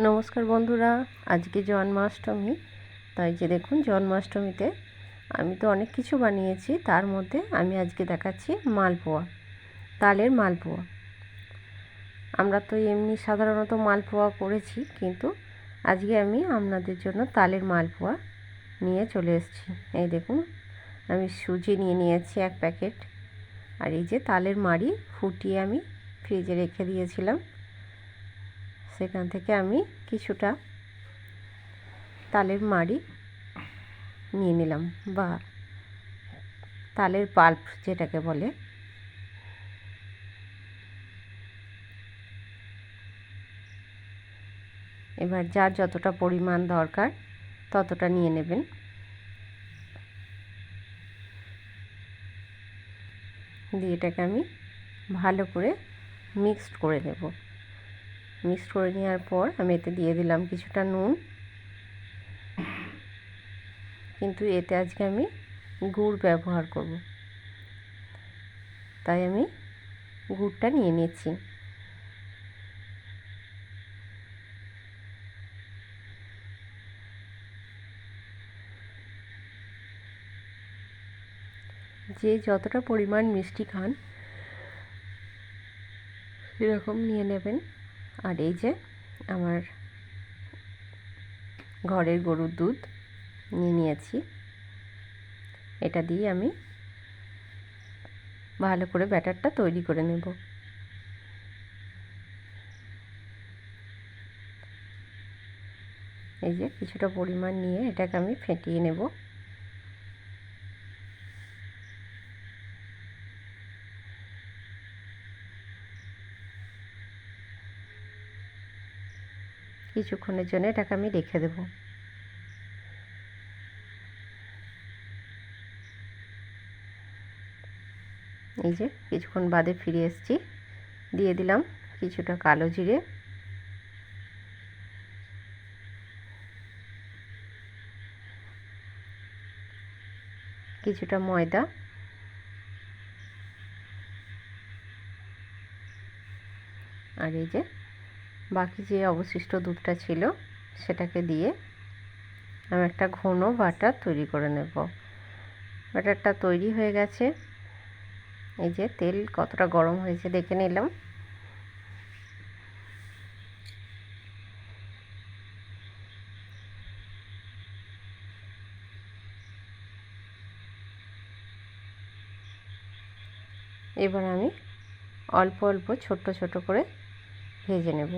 নমস্কার বন্ধুরা, আজকে জন্মাষ্টমী। তাই যে দেখুন, জন্মাষ্টমীতে আমি তো অনেক কিছু বানিয়েছি, তার মধ্যে আমি আজকে দেখাচ্ছি মালপোয়া, তালের মালপোয়া। আমরা তো এমনি সাধারণত মালপোয়া করেছি, কিন্তু আজকে আমি আপনাদের জন্য তালের মালপোয়া নিয়ে চলে এসেছি। এই দেখুন, আমি সুজি নিয়ে নিয়েছি 1 প্যাকেট, আর এই যে তালের মাড়ি ফুটিয়ে আমি ফ্রিজে রেখে দিয়েছিলাম, সেখান থেকে আমি কিছুটা তালের মাড়ি নিয়ে নিলাম, বা তালের পাল্প যেটাকে বলে। এবার যার যতটা পরিমাণ দরকার ততটা নিয়ে নেবেন। দিয়ে এটাকে আমি ভালো করে মিক্সড করে নেব। মিক্সড করে নেওয়ার পর আমি এতে দিয়ে দিলাম কিছুটা নুন, কিন্তু এতে আজকে আমি গুড় ব্যবহার করব, তাই আমি গুড়টা নিয়ে নিচ্ছি। যে যতটা পরিমাণ মিষ্টি খান সেরকম নিয়ে নেবেন। আর এই যে আমার ঘরের গরুর দুধ নিয়ে নিয়েছি, এটা দিয়ে আমি ভালো করে ব্যাটারটা তৈরি করে নেব। এই যে কিছুটা পরিমাণ নিয়ে এটাকে আমি ফেটিয়ে নেব। কিছুক্ষণের জন্য এটাকে আমি রেখে দেব। এই যে কিছুক্ষণ বাদে ফিরে এসেছি, দিয়ে দিলাম কিছুটা কালো জিরে, কিছুটা ময়দা, আর এই যে বাকি যে অবশিষ্ট দুধটা ছিল সেটাকে দিয়ে আমি একটা ঘন বাটার তৈরি করে নেব। বাটারটা তৈরি হয়ে গেছে। এই যে তেল কতটা গরম হয়েছে দেখে নিলাম। এবার আমি অল্প অল্প ছোট ছোট করে ভেজে নেব।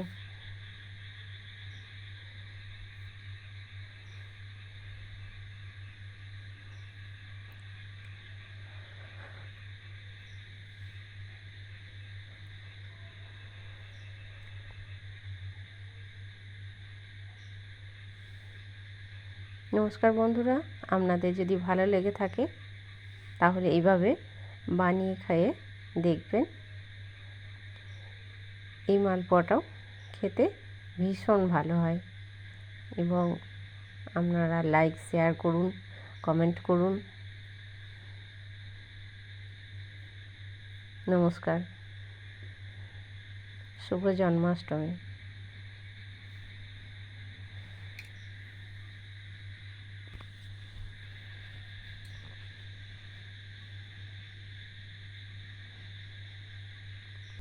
নমস্কার বন্ধুরা, আপনাদের যদি ভালো লেগে থাকে তাহলে এইভাবে বানিয়ে খেয়ে দেখবেন। এই মালপোয়াটাও খেতে ভীষণ ভালো হয়, এবং আপনারা লাইক শেয়ার করুন, কমেন্ট করুন। নমস্কার, শুভ জন্মাষ্টমী।